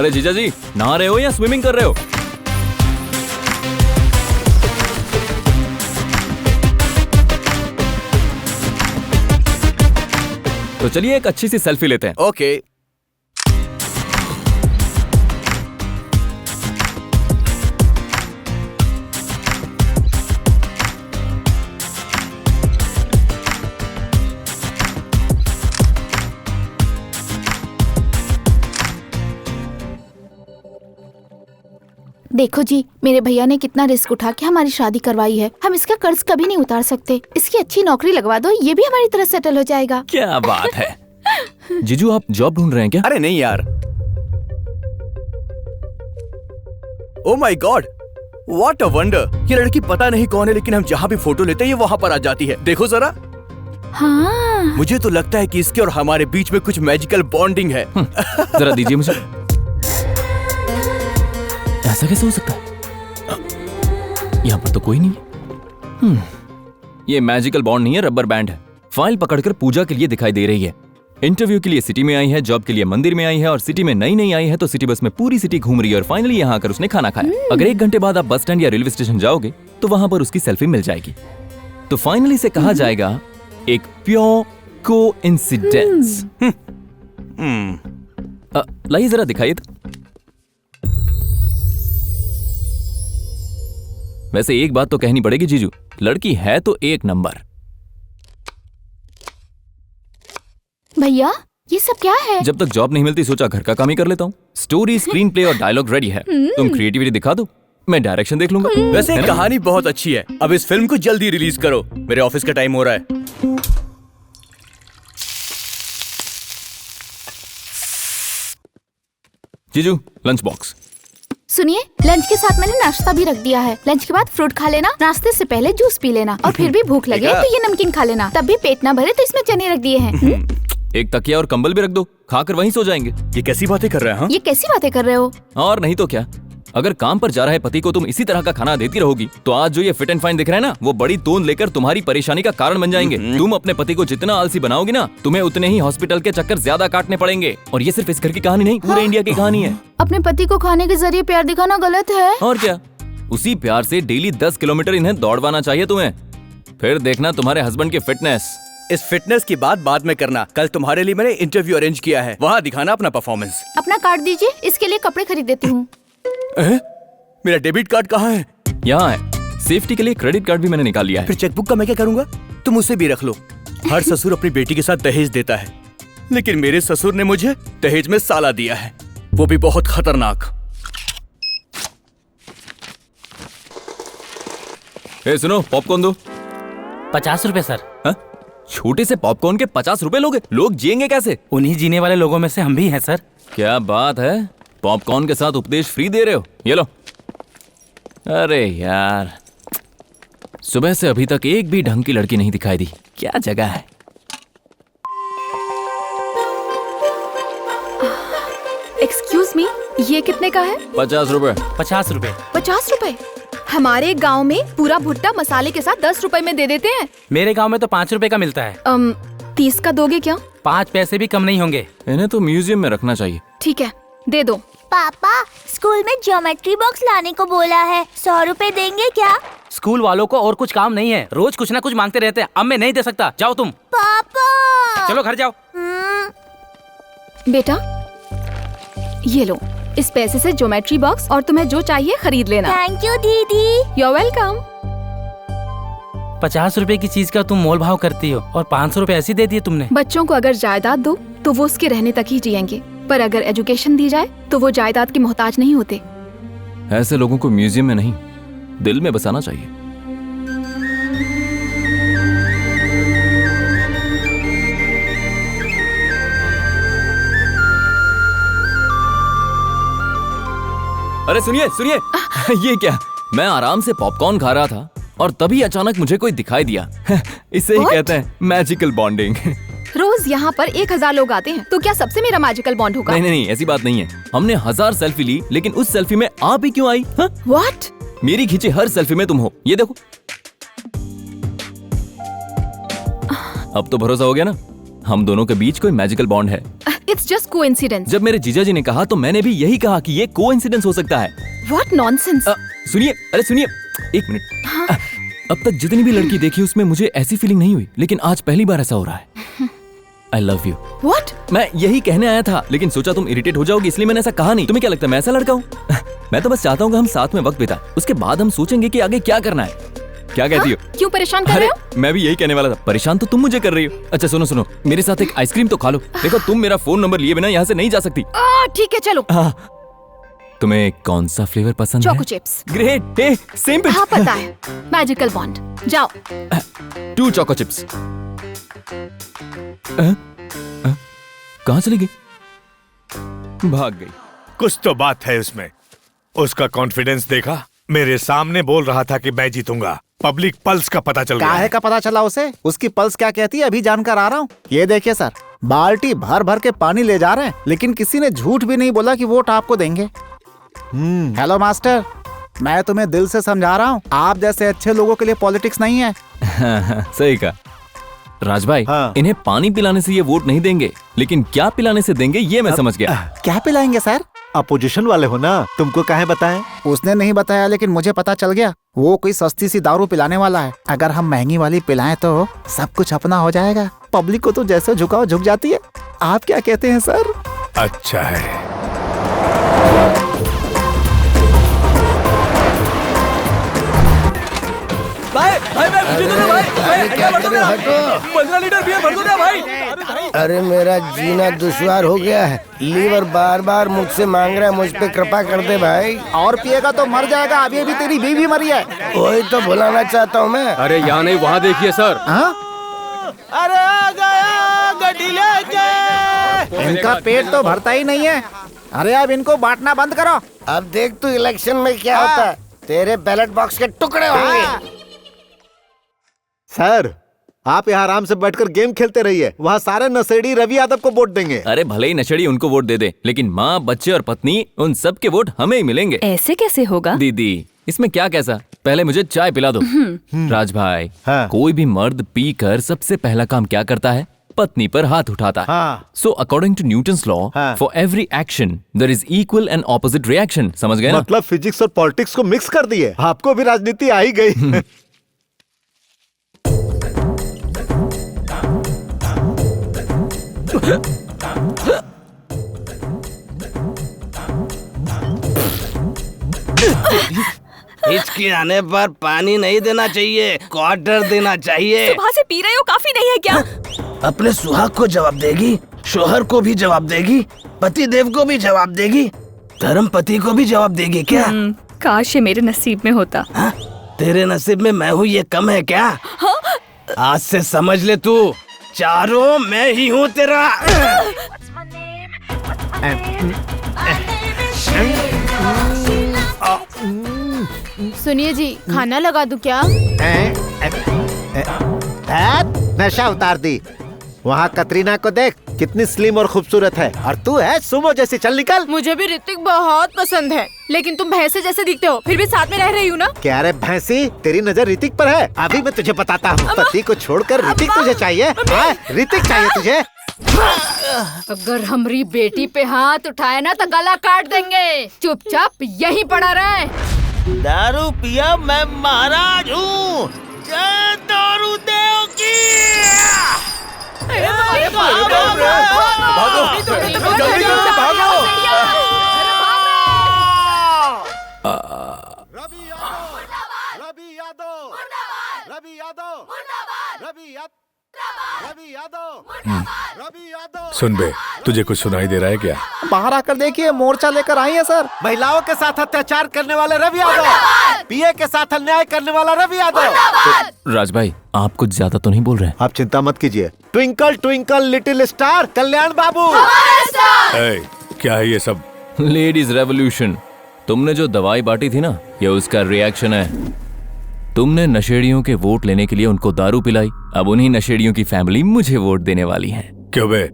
अरे जीजा जी, नहा रहे हो या स्विमिंग कर रहे हो? तो चलिए एक अच्छी सी सेल्फी लेते हैं। ओके। देखो जी, मेरे भैया ने कितना रिस्क उठा के हमारी शादी करवाई है। हम इसका कर्ज कभी नहीं उतार सकते। इसकी अच्छी नौकरी लगवा दो, ये भी हमारी तरह सेटल हो जाएगा। क्या बात है। जीजू, आप जॉब ढूंढ रहे हैं क्या? अरे नहीं यार। Oh my God, what a wonder. ये लड़की पता नहीं कौन है, लेकिन हम जहाँ भी फोटो लेते हैं ये वहाँ पर आ जाती है। देखो जरा। हाँ। मुझे तो लगता है कि इसके और हमारे बीच में कुछ मैजिकल बॉन्डिंग है। जरा दीजिए मुझे। ऐसा कैसे हो सकता है? यहाँ पर तो कोई नहीं है। ये मैजिकल बॉन्ड नहीं है, रबर बैंड है। फाइल पकड़कर पूजा के लिए दिखाई दे रही है। इंटरव्यू के लिए सिटी में आई है, जॉब के लिए मंदिर में आई है, और सिटी में नई आई है तो सिटी बस में पूरी सिटी घूम रही है, और फाइनली यहाँ आकर उसने खाना खाया। अगर 1 घंटे बाद आप बस स्टैंड या रेलवे स्टेशन जाओगे तो वहां पर उसकी सेल्फी मिल जाएगी। तो फाइनली से कहा जाएगा एक प्योर कोइंसिडेंस। लाइए जरा दिखाइए तो। वैसे एक बात तो कहनी पड़ेगी जीजू, लड़की है तो एक नंबर। भैया, ये सब क्या है? जब तक जॉब नहीं मिलती सोचा घर का काम ही कर लेता हूँ। स्टोरी, स्क्रीन प्ले और डायलॉग रेडी है। तुम क्रिएटिविटी दिखा दो, मैं डायरेक्शन देख लूंगा। वैसे कहानी बहुत अच्छी है। अब इस फिल्म को जल्दी रिलीज करो, मेरे ऑफिस का टाइम हो रहा है। जीजू, लंच बॉक्स। सुनिए, लंच के साथ मैंने नाश्ता भी रख दिया है। लंच के बाद फ्रूट खा लेना, नाश्ते से पहले जूस पी लेना, और फिर भी भूख लगे तो ये नमकीन खा लेना। तब भी पेट ना भरे तो इसमें चने रख दिए हैं। एक तकिया और कंबल भी रख दो, खाकर वहीं सो जाएंगे। ये कैसी बातें कर रहे हैं? ये कैसी बातें कर रहे हो? और नहीं तो क्या। अगर काम पर जा रहे पति को तुम इसी तरह का खाना देती रहोगी तो आज जो ये फिट एंड फाइन दिख रहा है ना, वो बड़ी तोंद लेकर तुम्हारी परेशानी का कारण बन जाएंगे। तुम अपने पति को जितना आलसी बनाओगी ना, तुम्हें उतने ही हॉस्पिटल के चक्कर ज्यादा काटने पड़ेंगे। और ये सिर्फ इस घर की कहानी नहीं, पूरे इंडिया की कहानी है। अपने पति को खाने के जरिए प्यार दिखाना गलत है। और क्या, उसी प्यार से डेली 10 किलोमीटर इन्हें दौड़वाना चाहिए तुम्हें। फिर देखना तुम्हारे हस्बैंड की फिटनेस। इस फिटनेस की बात बाद में करना। कल तुम्हारे लिए मैंने इंटरव्यू अरेंज किया है, वहाँ दिखाना अपना परफॉर्मेंस। अपना कार्ड दीजिए, इसके लिए कपड़े खरीद देती हूँ। मेरा डेबिट कार्ड कहाँ है? यहाँ है। सेफ्टी के लिए क्रेडिट कार्ड भी मैंने निकाल लिया है। फिर चेकबुक का मैं क्या करूँगा? तुम उसे भी रख लो। हर ससुर अपनी बेटी के साथ दहेज देता है, लेकिन मेरे ससुर ने मुझे दहेज में साला दिया है, वो भी बहुत खतरनाक। सुनो, पॉपकॉर्न दो। 50 रुपए सर। हा? छोटे से पॉपकॉर्न के 50 रुपए लोगे? लोग जिएंगे कैसे? उन्हीं जीने वाले लोगों में से हम भी हैं सर। क्या बात है, पॉपकॉर्न के साथ उपदेश फ्री दे रहे हो? ये लो। अरे यार, सुबह से अभी तक एक भी ढंग की लड़की नहीं दिखाई दी। क्या जगह है। एक्सक्यूज मी, ये कितने का है? 50 रुपए। 50 रुपए। 50 रुपए? हमारे गांव में पूरा भुट्टा मसाले के साथ 10 रुपए में दे देते हैं। मेरे गांव में तो 5 रुपए का मिलता है। 30 का दोगे क्या? 5 पैसे भी कम नहीं होंगे। इन्हें तो म्यूजियम में रखना चाहिए। ठीक है, दे दो। पापा, स्कूल में ज्योमेट्री बॉक्स लाने को बोला है, 100 रुपए देंगे क्या? स्कूल वालों को और कुछ काम नहीं है, रोज कुछ ना कुछ मांगते रहते हैं। अब मैं नहीं दे सकता, जाओ तुम। पापा चलो घर जाओ। बेटा, ये लो, इस पैसे से ज्योमेट्री बॉक्स और तुम्हें जो चाहिए खरीद लेना। थैंक यू दीदी। You are welcome. 50 रुपए की चीज का तुम मोल भाव करती हो, और 500 रुपए ऐसे दे दिए तुमने। बच्चों को अगर जायदाद दो तो वो उसके रहने तक ही जिएंगे, पर अगर एजुकेशन दी जाए तो वो जायदाद के मोहताज नहीं होते। ऐसे लोगों को म्यूजियम में नहीं, दिल में बसाना चाहिए। अरे सुनिए सुनिए, ये क्या? मैं आराम से पॉपकॉर्न खा रहा था और तभी अचानक मुझे कोई दिखाई दिया। इसे ही कहते हैं मैजिकल बॉन्डिंग। रोज यहाँ पर 1000 लोग आते हैं, तो क्या सबसे मेरा मैजिकल बॉन्ड होगा? नहीं, ऐसी बात नहीं है। हमने 1000 सेल्फी ली, लेकिन उस सेल्फी में आप ही क्यों आई? What? मेरी खींची हर सेल्फी में तुम हो, ये देखो। अब तो भरोसा हो गया ना, हम दोनों के बीच कोई मैजिकल बॉन्ड है। It's just coincidence. जब मेरे जीजा जी ने कहा तो मैंने भी यही कहा कि ये कोइंसिडेंस हो सकता है। What nonsense. सुनिए, अरे सुनिए, एक मिनट। अब तक जितनी भी लड़की देखी उसमें मुझे ऐसी फीलिंग नहीं हुई, लेकिन आज पहली बार ऐसा हो रहा है। I love you. व्हाट? मैं यही कहने आया था, लेकिन सोचा तुम इरिटेट हो जाओगी, इसलिए मैंने ऐसा कहा नहीं। तुम्हें क्या लगता है मैं ऐसा लड़का हूँ? मैं तो बस चाहता हूँ कि हम साथ में वक्त बिताएं, उसके बाद हम सोचेंगे कि आगे क्या करना है। क्या कहती हो? क्यों परेशान कर अरे रहे हो? मैं भी यही कहने वाला था, परेशान तो तुम मुझे कर रही हो। अच्छा सुनो सुनो, मेरे साथ एक आइसक्रीम तो खा लो। देखो तुम मेरा फोन नंबर लिए बिना यहाँ से नहीं जा सकती। ठीक है चलो। हाँ, तुम्हें कौन सा फ्लेवर पसंद है? Choco chips. ग्रेट, हे सेम पिच। हाँ पता है, मैजिकल बॉन्ड। जाओ। 2 चोको चिप्स। कहाँ चली गई? भाग गई। कुछ तो बात है उसमें। उसका कॉन्फिडेंस देखा? मेरे सामने बोल रहा था कि मैं जीतूंगा। पब्लिक पल्स का पता चल गया काहे है। का पता चला उसे? उसकी पल्स क्या कहती है अभी जानकर आ रहा हूँ। ये देखिए सर, बाल्टी भर भर के पानी ले जा रहे हैं, लेकिन किसी ने झूठ भी नहीं बोला कि वोट आपको देंगे। हेलो मास्टर, मैं तुम्हें दिल से समझा रहा हूँ, आप जैसे अच्छे लोगों के लिए पॉलिटिक्स नहीं है। सही कहा राज भाई। हाँ। इन्हें पानी पिलाने से ये वोट नहीं देंगे, लेकिन क्या पिलाने से देंगे ये मैं समझ गया। क्या पिलाएंगे सर? अपोजिशन वाले हो ना, तुमको काहे बताएं? उसने नहीं बताया, लेकिन मुझे पता चल गया। वो कोई सस्ती सी दारू पिलाने वाला है। अगर हम महंगी वाली पिलाएं तो सब कुछ अपना हो जाएगा। पब्लिक को तो जैसे झुकाओ झुक जाती है। आप क्या कहते हैं सर? अच्छा है। अरे मेरा जीना दुश्वार हो गया है। लीवर बार बार मुझसे मांग रहा है, मुझ पे कृपा कर दे भाई। और पिएगा तो मर जाएगा। अभी भी तेरी बीवी मरी है। वही तो बुलाना चाहता हूँ मैं। अरे यहाँ नहीं वहाँ देखिए सर। हाँ? अरे आ गया गड्डी लेके। इनका पेट तो भरता ही नहीं है। अरे अब इनको बांटना बंद करो। अब देख तू इलेक्शन में क्या होता है। तेरे बैलेट बॉक्स के टुकड़े होंगे। सर, आप यहाँ आराम से बैठकर गेम खेलते रहिए। वहाँ सारे नशेड़ी रवि यादव को वोट देंगे। अरे भले ही नशेड़ी उनको वोट दे दे, लेकिन माँ, बच्चे और पत्नी उन सब के वोट हमें ही मिलेंगे। ऐसे कैसे होगा? दीदी इसमें क्या कैसा, पहले मुझे चाय पिला दो। राज भाई, हाँ। कोई भी मर्द पी कर सबसे पहला काम क्या करता है? पत्नी पर हाथ उठाता है। हाँ। So according to Newton's law, हाँ। For every action there is equal and opposite reaction. समझ गए ना? मतलब फिजिक्स और पॉलिटिक्स को मिक्स कर दिए। आपको भी राजनीति आ ही गई। हिचकी आने पर पानी नहीं देना चाहिए, क्वार्टर देना चाहिए। सुबह से पी रहे हो, काफी नहीं है क्या? अपने सुहाग को जवाब देगी, शोहर को भी जवाब देगी, पति देव को भी जवाब देगी, धर्म पति को भी जवाब देगी क्या? काश ये मेरे नसीब में होता। हाँ? तेरे नसीब में मैं हूँ ये कम है क्या? हाँ? आज से समझ ले तू, चारों मैं ही हूँ तेरा। सुनिए जी, खाना लगा दूं क्या? नशा उतार दी। वहाँ कतरीना को देख, कितनी स्लिम और खूबसूरत है, और तू है सुमो जैसी। चल निकल। मुझे भी ऋतिक बहुत पसंद है, लेकिन तुम भैंसे जैसे दिखते हो, फिर भी साथ में रह रही हूँ ना। क्या रे भैंसी, तेरी नजर ऋतिक पर है। अभी मैं तुझे बताता हूँ। पति को छोड़कर ऋतिक तुझे चाहिए? हाँ, ऋतिक चाहिए तुझे? अगर हमारी बेटी पे हाथ उठाए ना तो गला काट देंगे। चुपचाप यहीं पड़ा रहे। दारू पिया मैं महाराज हूँ। जय दारू देव की। सुन बे, तुझे कुछ सुनाई दे रहा है क्या? बाहर आकर देखिए, मोर्चा लेकर आई है सर। महिलाओं के साथ अत्याचार करने वाले रवि यादव, पीए के साथ अन्याय करने वाला रवि यादव। राज भाई, आप कुछ ज्यादा तो नहीं बोल रहे हैं? आप चिंता मत कीजिए। ट्विंकल ट्विंकल लिटिल स्टार, कल्याण बाबू। क्या है ये सब? Ladies revolution. तुमने जो दवाई बांटी थी ना, ये उसका रिएक्शन है। तुमने नशेड़ियों के वोट लेने के लिए उनको दारू पिलाई, अब उन्हीं नशेड़ियों की फैमिली मुझे वोट देने वाली है। क्यों बे,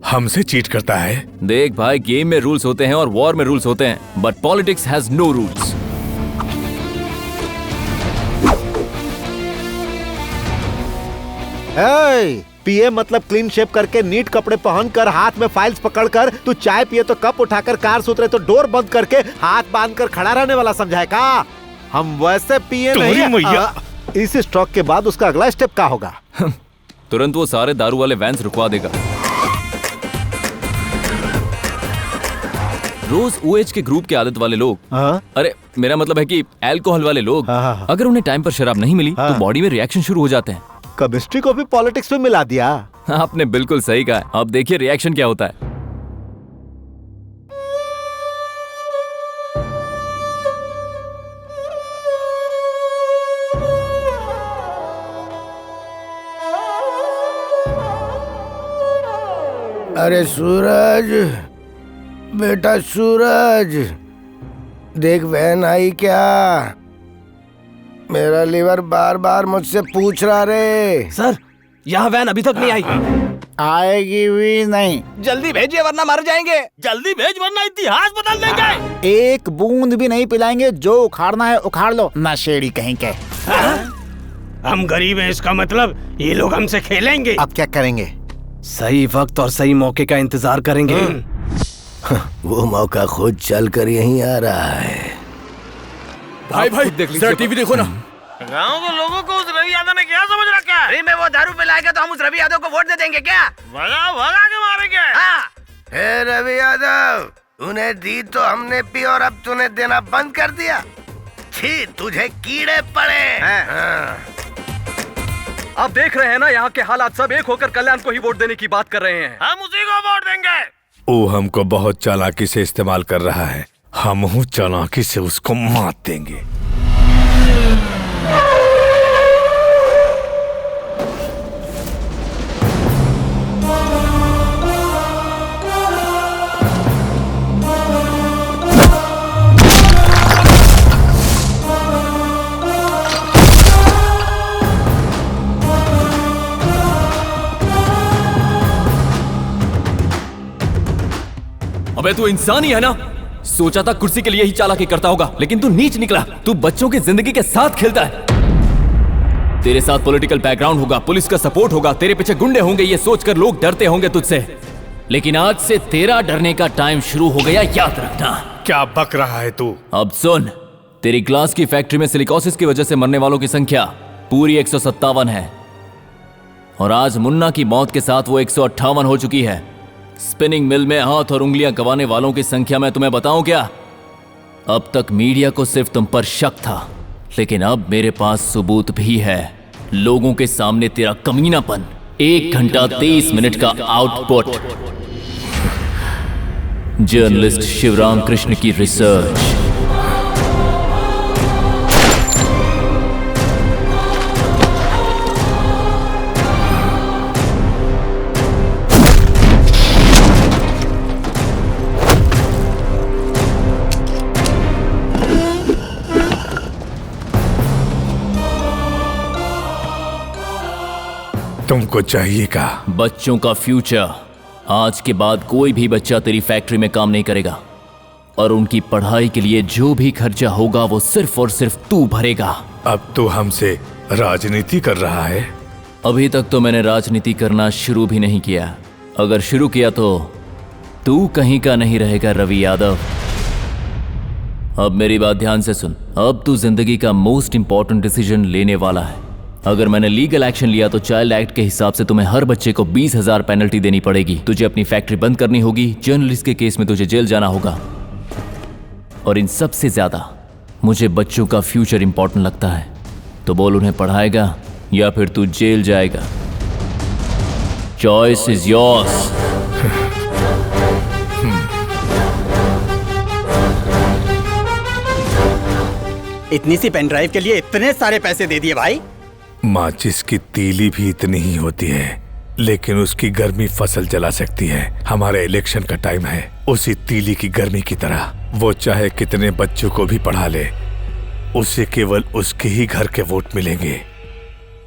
हमसे चीट करता है? देख भाई, गेम में रूल्स होते हैं और वॉर में रूल्स होते हैं, but politics has no rules. PA मतलब क्लीन शेप करके, नीट कपड़े पहनकर, हाथ में फाइल्स पकड़कर। तू चाय पिए तो कप उठाकर, कार से उतरे तो डोर बंद करके हाथ बांधकर खड़ा रहने वाला समझा है का? हम वैसे पीए नहीं। इस स्ट्रोक के बाद उसका अगला स्टेप क्या होगा? तुरंत वो सारे दारू वाले वैन्स रुकवा देगा। रोज ओएच के ग्रुप के आदत वाले लोग, अरे मेरा मतलब है कि अल्कोहल वाले लोग, अगर उन्हें टाइम पर शराब नहीं मिली तो बॉडी में रिएक्शन शुरू हो जाते हैं। केमिस्ट्री को भी पॉलिटिक्स में मिला दिया। आपने बिल्कुल सही कहा। अब देखिए रिएक्शन क्या होता है। अरे सूरज, बेटा सूरज, देख वैन आई क्या? मेरा लीवर बार बार मुझसे पूछ रहा रे। सर, यहाँ वैन अभी तक नहीं आई। आएगी भी नहीं। जल्दी भेजिए वरना मर जाएंगे। जल्दी भेज वरना इतिहास बदल देंगे। एक बूंद भी नहीं पिलाएंगे, जो उखाड़ना है उखाड़ लो, नशेड़ी कहीं के। हम गरीब हैं, इसका मतलब ये लोग हमसे खेलेंगे। अब क्या करेंगे? सही वक्त और सही मौके का इंतजार करेंगे। वो मौका खुद चल कर यहीं आ रहा है। भाई जरा टीवी देखो ना। गाँव के लोगों को उस रवि यादव ने क्या समझ रखा है? फ्री में वो दारू पिलाएगा तो हम उस रवि यादव को वोट दे देंगे क्या? भगा के मारेंगे। हाँ। हे रवि यादव, उन्हें दी तो हमने पी और अब तूने देना बंद कर दिया। छी, तुझे कीड़े पड़े। हाँ। आप देख रहे हैं ना, यहाँ के हालात सब एक होकर कल्याण को ही वोट देने की बात कर रहे हैं। हम उसी को वोट देंगे। वो हमको बहुत चालाकी से इस्तेमाल कर रहा है, हम चालाकी से उसको मात देंगे। अबे तू इंसान ही है ना? सोचा था कुर्सी के लिए ही चालाकी करता होगा, लेकिन तू नीच निकला। तू बच्चों की जिंदगी के साथ खेलता है। तेरे साथ पॉलिटिकल बैकग्राउंड होगा, पुलिस का सपोर्ट होगा, तेरे पीछे गुंडे होंगे, ये सोचकर लोग डरते होंगे तुझसे। लेकिन आज से तेरा डरने का टाइम शुरू हो गया, याद रखना। क्या बक रहा है तू? अब सुन, तेरी ग्लास की फैक्ट्री में सिलिकोसिस की वजह से मरने वालों की संख्या पूरी 157 है, और आज मुन्ना की मौत के साथ वो 158 हो चुकी है। स्पिनिंग मिल में हाथ और उंगलियां गंवाने वालों की संख्या मैं तुम्हें बताऊं क्या? अब तक मीडिया को सिर्फ तुम पर शक था, लेकिन अब मेरे पास सबूत भी है। लोगों के सामने तेरा कमीनापन, 1 घंटा 23 मिनट का आउटपुट। जर्नलिस्ट शिवराम कृष्ण की रिसर्च। तुमको चाहिए का? बच्चों का फ्यूचर। आज के बाद कोई भी बच्चा तेरी फैक्ट्री में काम नहीं करेगा, और उनकी पढ़ाई के लिए जो भी खर्चा होगा वो सिर्फ और सिर्फ तू भरेगा। अब तो हमसे राजनीति कर रहा है? अभी तक तो मैंने राजनीति करना शुरू भी नहीं किया। अगर शुरू किया तो तू कहीं का नहीं रहेगा रवि यादव। अब मेरी बात ध्यान से सुन। अब तू जिंदगी का मोस्ट इंपॉर्टेंट डिसीजन लेने वाला है। अगर मैंने लीगल एक्शन लिया तो चाइल्ड एक्ट के हिसाब से तुम्हें हर बच्चे को 20,000 पेनल्टी देनी पड़ेगी। तुझे अपनी फैक्ट्री बंद करनी होगी, जर्नलिस्ट के केस में तुझे जेल जाना होगा, और इन सबसे ज्यादा मुझे बच्चों का फ्यूचर इंपॉर्टेंट लगता है। तो बोल, उन्हें पढ़ाएगा या फिर तू जेल जाएगा? Choice is yours. इतनी सी पेन ड्राइव के लिए इतने सारे पैसे दे दिए भाई। माचिस की तीली भी इतनी ही होती है, लेकिन उसकी गर्मी फसल जला सकती है। हमारे इलेक्शन का टाइम है, उसी तीली की गर्मी की तरह। वो चाहे कितने बच्चों को भी पढ़ा ले, उसे केवल उसके ही घर के वोट मिलेंगे।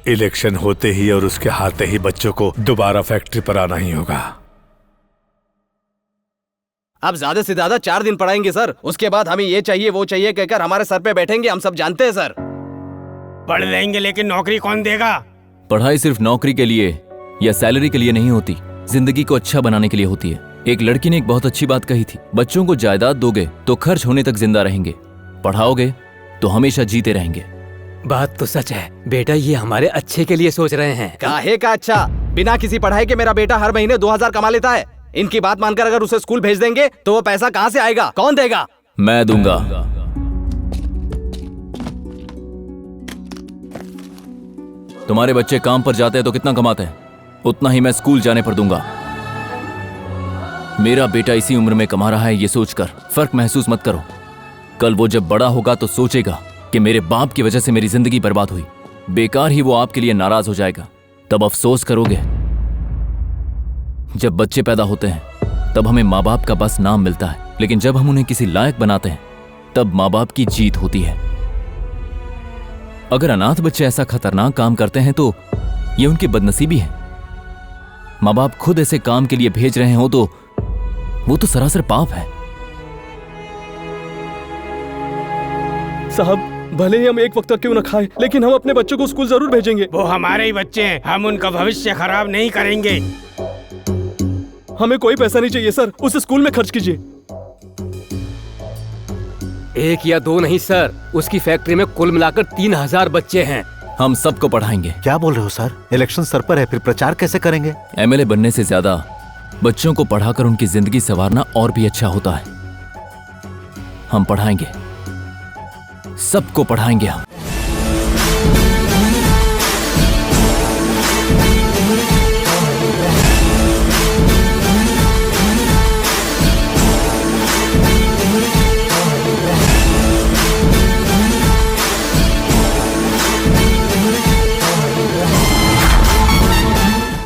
इलेक्शन होते ही और उसके हारते ही बच्चों को दोबारा फैक्ट्री पर आना ही होगा। अब ज्यादा से ज्यादा 4 दिन पढ़ाएंगे सर, उसके बाद हमें ये चाहिए वो चाहिए कहकर हमारे सर पे बैठेंगे। हम सब जानते हैं सर। पढ़ लेंगे लेकिन नौकरी कौन देगा? पढ़ाई सिर्फ नौकरी के लिए या सैलरी के लिए नहीं होती, जिंदगी को अच्छा बनाने के लिए होती है। एक लड़की ने एक बहुत अच्छी बात कही थी, बच्चों को जायदाद दोगे तो खर्च होने तक जिंदा रहेंगे, पढ़ाओगे तो हमेशा जीते रहेंगे। बात तो सच है बेटा, ये हमारे अच्छे के लिए सोच रहे हैं। काहे का अच्छा? बिना किसी पढ़ाई के मेरा बेटा हर महीने 2000 कमा लेता है। इनकी बात मानकर अगर उसे स्कूल भेज देंगे तो वो पैसा कहाँ से आएगा? कौन देगा? मैं दूंगा। तुम्हारे बच्चे काम पर जाते हैं तो कितना कमाते हैं, उतना ही मैं स्कूल जाने पर दूंगा। मेरा बेटा इसी उम्र में कमा रहा है, ये सोचकर फर्क महसूस मत करो। कल वो जब बड़ा होगा तो सोचेगा कि मेरे बाप की वजह से मेरी जिंदगी बर्बाद हुई। बेकार ही वो आपके लिए नाराज हो जाएगा, तब अफसोस करोगे। जब बच्चे पैदा होते हैं तब हमें माँ बाप का बस नाम मिलता है, लेकिन जब हम उन्हें किसी लायक बनाते हैं तब माँ बाप की जीत होती है। अगर अनाथ बच्चे ऐसा खतरनाक काम करते हैं तो ये उनकी बदनसीबी है। माँ बाप खुद ऐसे काम के लिए भेज रहे हो तो वो तो सरासर पाप है। साहब, भले ही हम एक वक्त तक क्यों न खाएं, लेकिन हम अपने बच्चों को स्कूल जरूर भेजेंगे। वो हमारे ही बच्चे हैं, हम उनका भविष्य खराब नहीं करेंगे। हमें कोई पैसा नहीं चाहिए सर, उसे स्कूल में खर्च कीजिए। 1 या 2 नहीं सर, उसकी फैक्ट्री में कुल मिलाकर 3000 बच्चे हैं। हम सबको पढ़ाएंगे। क्या बोल रहे हो सर? इलेक्शन सर पर है, फिर प्रचार कैसे करेंगे? एमएलए बनने से ज्यादा बच्चों को पढ़ाकर उनकी जिंदगी संवारना और भी अच्छा होता है। हम पढ़ाएंगे, सबको पढ़ाएंगे हम।